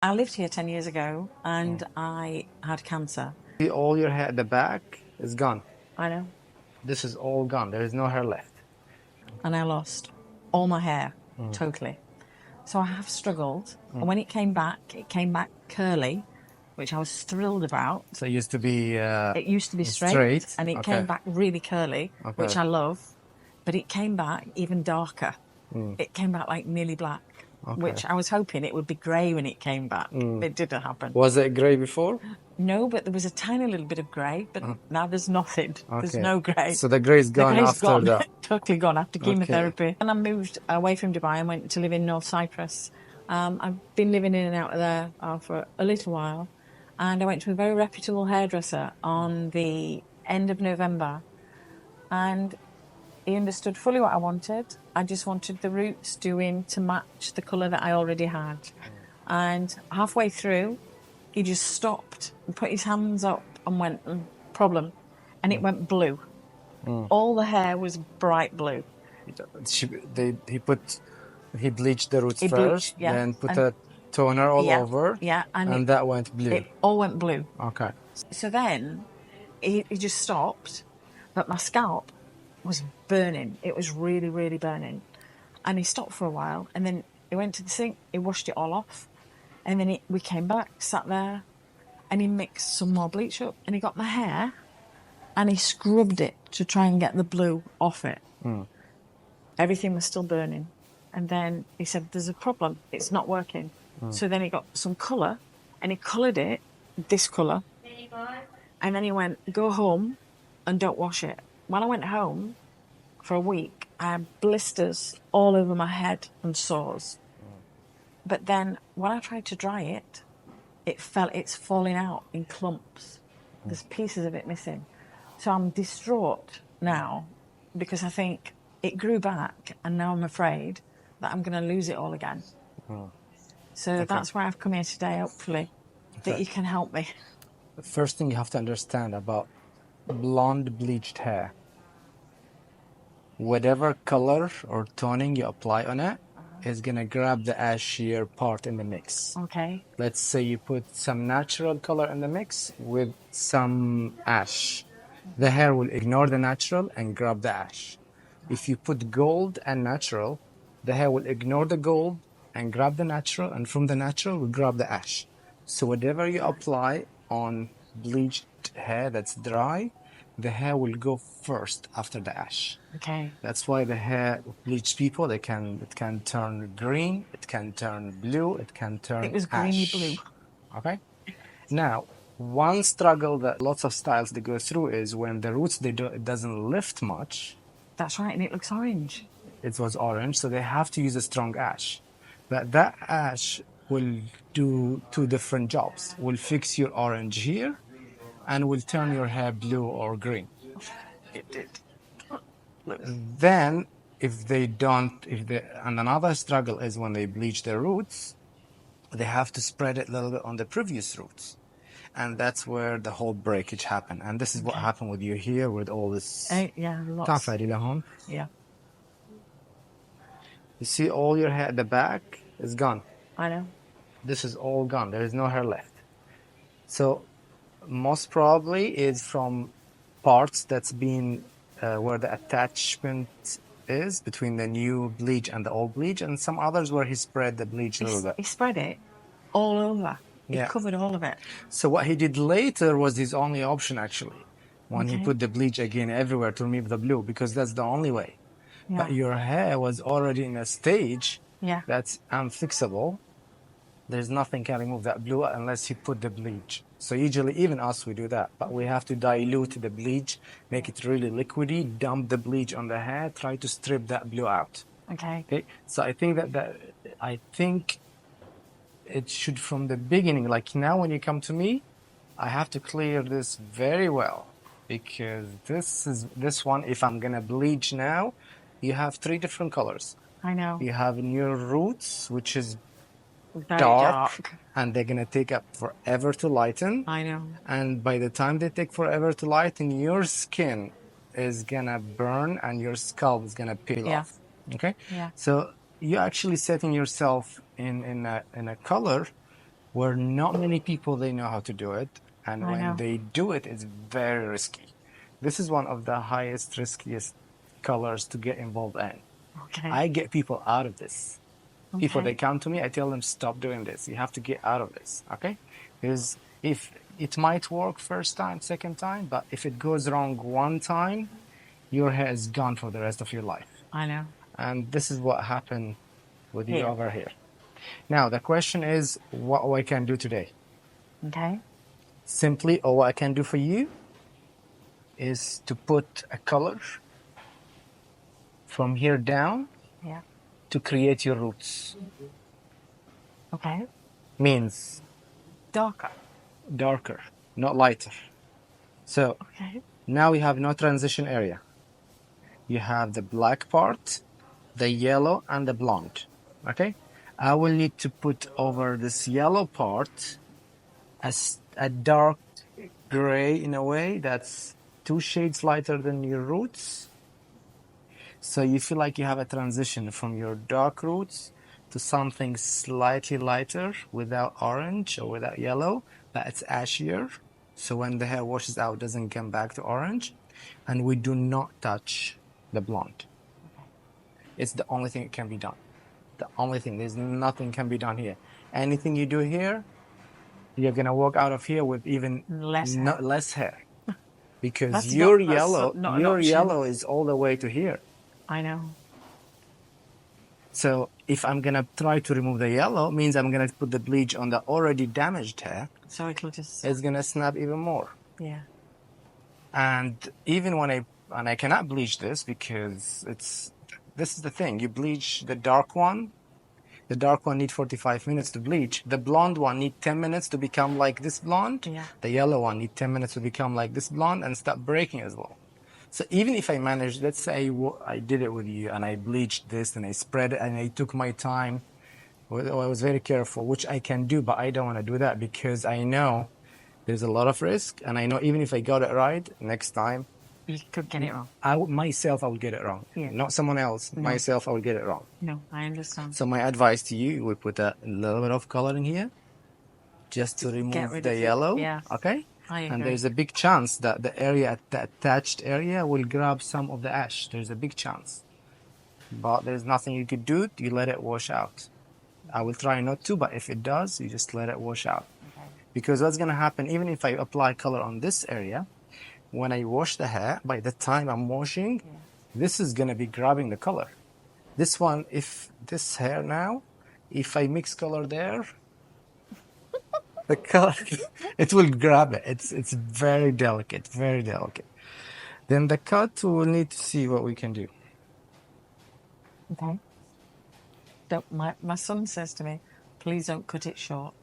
I lived here 10 years ago and I had cancer. All your hair at the back is gone. I know. This is all gone. There is no hair left. And I lost all my hair totally. So I have struggled. And when it came back curly, which I was thrilled about. So it used to be It used to be straight and it came back really curly, which I love. But it came back even darker. It came back like nearly black, which I was hoping it would be grey when it came back. It didn't happen. Was it grey before? No, but there was a tiny little bit of grey, but now there's nothing. There's no grey. So the grey is gone after that. Totally gone after chemotherapy. And I moved away from Dubai and went to live in North Cyprus. I've been living in and out of there for a little while. And I went to a very reputable hairdresser on the end of November. And he understood fully what I wanted. I just wanted the roots doing to match the colour that I already had. And halfway through, he just stopped and put his hands up and went, problem. And it went blue. All the hair was bright blue. He bleached the roots He first, bleached, yeah. then put a toner all over, and that went blue. It all went blue. Okay. So then he just stopped, but my scalp was burning. It was really, really burning. And he stopped for a while, and then he went to the sink, he washed it all off, and then we came back, sat there, and he mixed some more bleach up, and he got my hair, and he scrubbed it to try and get the blue off it. Everything was still burning. And then he said, there's a problem, it's not working. So then he got some colour, and he coloured it, this colour, and then he went, go home and don't wash it. When I went home for a week, I had blisters all over my head and sores. But then when I tried to dry it, it's falling out in clumps. There's pieces of it missing. So I'm distraught now because I think it grew back and now I'm afraid that I'm going to lose it all again. So that's why I've come here today, hopefully, that you can help me. The first thing you have to understand about blonde bleached hair, whatever color or toning you apply on it is going to grab the ashier part in the mix. Okay. Let's say you put some natural color in the mix with some ash. The hair will ignore the natural and grab the ash. If you put gold and natural, the hair will ignore the gold and grab the natural, and from the natural will grab the ash. So whatever you apply on bleached hair that's dry, the hair will go first after the ash. Okay. That's why the hair bleached people, it can turn green, it can turn blue, it can turn It was greeny blue. Okay. Now, one struggle that lots of styles they go through is when the roots it doesn't lift much. That's right, and it looks orange. It was orange, so they have to use a strong ash. But that ash will do two different jobs. Will fix your orange here and will turn your hair blue or green. It did. Then, and another struggle is when they bleach their roots, they have to spread it a little bit on the previous roots. And that's where the whole breakage happened. And this is what happened with you here with all this. Yeah, lots. Yeah. You see all your hair at the back is gone. I know. This is all gone. There is no hair left. So most probably is from parts that's been where the attachment is between the new bleach and the old bleach, and some others where he spread the bleach a little bit. He spread it all over. He covered all of it. So what he did later was his only option, actually, when he put the bleach again everywhere to remove the blue, because that's the only way. Yeah. But your hair was already in a stage that's unfixable. There's nothing can remove that blue unless you put the bleach. So usually, even us, we do that. But we have to dilute the bleach, make it really liquidy, dump the bleach on the hair, try to strip that blue out. Okay. So I think I think it should from the beginning, like now when you come to me, I have to clear this very well, because this one, if I'm gonna bleach now, you have 3 different colors. I know. You have new roots, which is Very dark, and they're gonna take up forever to lighten. I know. And by the time they take forever to lighten, your skin is gonna burn and your scalp is gonna peel off. Okay. Yeah. So you're actually setting yourself in a color where not many people they know how to do it, and I when know. they do it, it's very risky. This is one of the highest, riskiest colors to get involved in. Okay. I get people out of this. People, they Okay. come to me, I tell them, stop doing this. You have to get out of this, okay? Because if it might work first time, second time, but if it goes wrong one time, your hair is gone for the rest of your life. I know. And this is what happened with you Here. over here. Now, the question is what I can do today. Okay. Simply, all I can do for you is to put a color from here down Yeah. to create your roots. Okay. Means Darker. darker, not lighter. So Okay. now we have no transition area. You have the black part, the yellow, and the blonde. Okay? I will need to put over this yellow part a dark gray in a way that's 2 shades lighter than your roots. So you feel like you have a transition from your dark roots to something slightly lighter without orange or without yellow, but it's ashier. So when the hair washes out, it doesn't come back to orange. And we do not touch the blonde. It's the only thing that can be done. The only thing. There's nothing can be done here. Anything you do here, you're gonna walk out of here with even Less hair. less hair, because That's your not, that's yellow, not an your option. yellow is all the way to here. I know. So if I'm gonna try to remove the yellow, means I'm gonna put the bleach on the already damaged hair. So it'll just. It's gonna snap even more. Yeah. And even when I cannot bleach this because this is the thing. You bleach the dark one. The dark one need 45 minutes to bleach. The blonde one need 10 minutes to become like this blonde. Yeah. The yellow one need 10 minutes to become like this blonde and start breaking as well. So even if I managed, let's say I did it with you and I bleached this and I spread it and I took my time, I was very careful, which I can do, but I don't want to do that because I know there's a lot of risk. And I know even if I got it right, next time, You could get it wrong. I will get it wrong. Yeah. Not someone else. No. Myself, I will get it wrong. No, I understand. So my advice to you, we put a little bit of color in here just to remove rid the of it, yellow. yeah. Okay? I agree. And there's a big chance that the attached area will grab some of the ash. There's a big chance. But there's nothing you could do. You let it wash out. I will try not to, but if it does, you just let it wash out. Okay. Because what's going to happen, even if I apply color on this area, when I wash the hair, by the time I'm washing, this is going to be grabbing the color. This one, if this hair now, if I mix color there, the color, it will grab it. It's very delicate, very delicate. Then the cut, we'll need to see what we can do. Okay. My son says to me, please don't cut it short.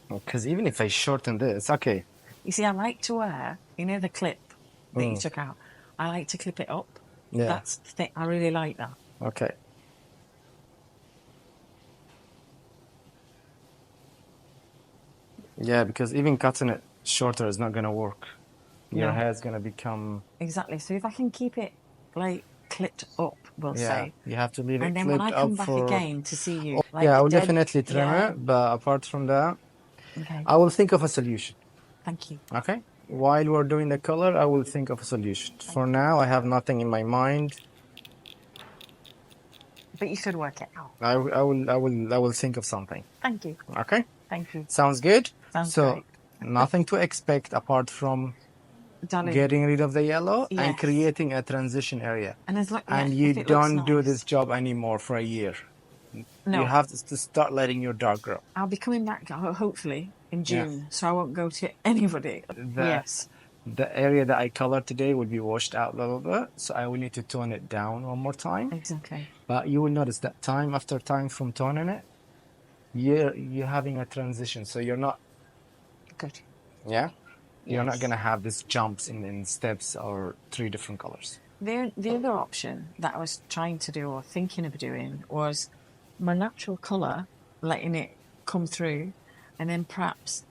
Because even if I shorten this, okay. You see, I like to wear, the clip that you took out. I like to clip it up. Yeah. That's the thing. I really like that. Okay. Yeah, because even cutting it shorter is not going to work. Your No. hair is going to become... Exactly. So if I can keep it like clipped up, we'll say. You have to leave it And then clipped when I up come back for... again to see you, like yeah, I will dead- definitely trim yeah. it, but apart from that, Okay. I will think of a solution. Thank you. Okay? While we're doing the color, I will think of a solution. For now, I have nothing in my mind. But you should work it out. I will think of something. Thank you. Okay? Thank you. Sounds good? Sounds so, great. nothing to expect apart from Darling. getting rid of the yellow and Yes. creating a transition area. And as long, And yeah, you if it looks don't do nice. this job anymore for a year. No. You have to start letting your dark grow. I'll be coming back hopefully in June, so I won't go to anybody. Yes. The area that I colored today will be washed out a little bit, so I will need to tone it down one more time. Exactly. But you will notice that time after time from toning it, you're having a transition, so you're not... Good. Yeah? You're not Yes. going to have these jumps in steps or 3 different colors. The other option that I was trying to do or thinking of doing was my natural colour, letting it come through, and then perhaps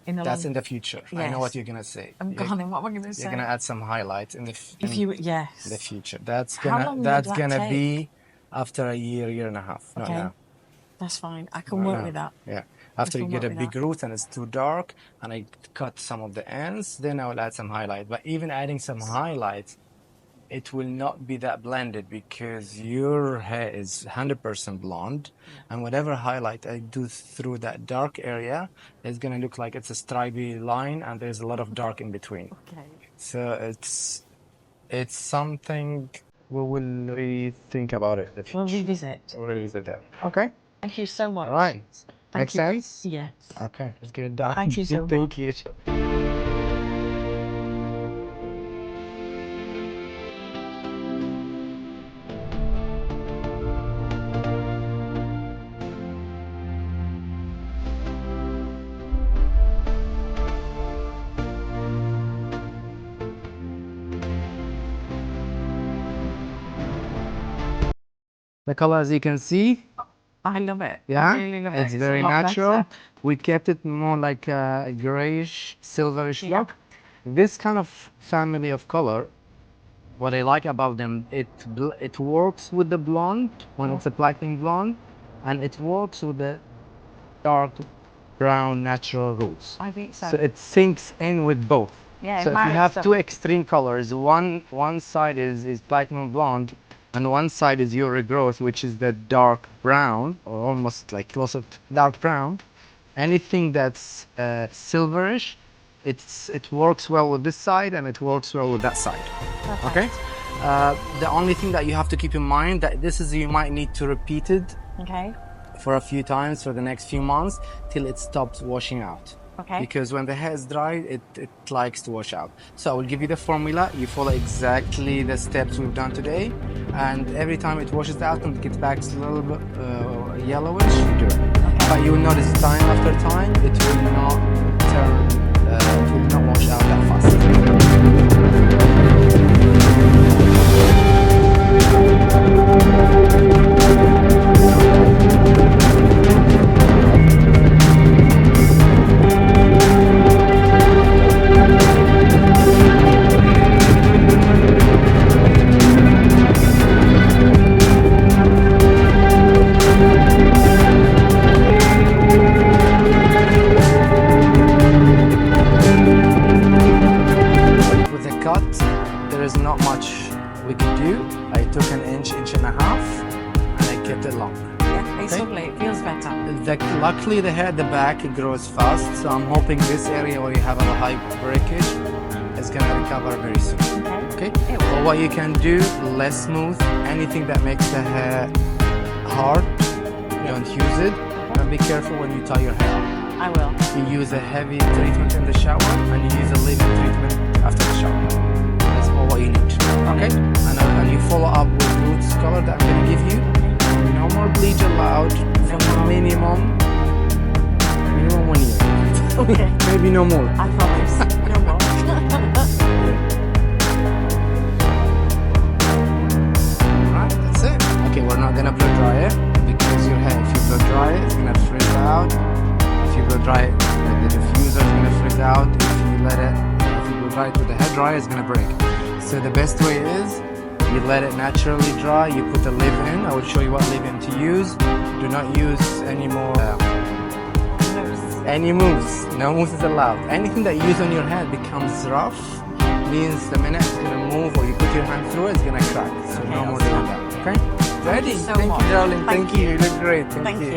In a That's long... in the future. I know what you're gonna say. I'm gone. What am I going to say? You're gonna add some highlights in the Yes. the future. That's How gonna long would that take? be after a year and a half. Not Okay. now. That's fine. I can work with that. Yeah. After you can get work a with big that. root and it's too dark, and I cut some of the ends, then I will add some highlight. But even adding some highlights, it will not be that blended because your hair is 100% blonde, and whatever highlight I do through that dark area is gonna look like it's a stripy line, and there's a lot of dark in between. Okay. So it's something we will rethink about it. In the We'll future. revisit. We'll revisit that. Okay. Thank you so much. All right. Makes sense? Yes. Okay, let's get it done. Thank you so much. Thank you. The color, as you can see, I love it. yeah, I really love it. it's very a lot natural. better. We kept it more like a grayish, silverish look. This kind of family of color, what I like about them, it works with the blonde when it's a lightening blonde, and it works with the dark brown natural roots. I think so. So it sinks in with both. Yeah, So if you have two extreme colors, one side is platinum blonde, and one side is your regrowth, which is the dark brown, or almost like close to dark brown. Anything that's silverish, it works well with this side, and it works well with that side. Okay. The only thing that you have to keep in mind that this is, you might need to repeat it Okay. for a few times for the next few months till it stops washing out. Okay. Because when the hair is dry, it likes to wash out. So I will give you the formula. You follow exactly the steps we've done today, and every time it washes out and gets back a little bit yellowish, you do it. Okay. But you will notice time after time, it will not turn, it will not wash out that fast. With the cut, there is not much we could do. I took an inch and a half, and I kept it long. Yeah, it's lovely. It feels better. Luckily, the hair at the back, it grows fast, so I'm hoping this area where you have a high breakage is gonna recover very soon. Okay? But what you can do, less smooth, anything that makes the hair hard, don't use it. And be careful when you tie your hair up. I will. You use a heavy treatment in the shower, and you use a leave-in treatment after the shower. That's all what you need. Okay? And you follow up with roots color that I'm gonna give you. No more bleach allowed for minimum 1 year. Okay. Maybe no more. I promise. No more. Right, that's it. Okay, we're not gonna blow dry it because your hair, if you blow dry it, it's gonna frizz out. If you blow dry it, the diffuser is gonna frizz out. If you blow dry it with the hair dryer, it's gonna break. So the best way is you let it naturally dry. You put the leave-in. I will show you what leave-in to use. Do not use any more any mousse. No mousse is allowed. Anything that you use on your hand becomes rough, means the minute it's gonna move or you put your hand through it, it's gonna crack. So no more doing that. Okay? Ready? Thank you so Thank much. you, darling. Thank Thank you. You look great. Thank you.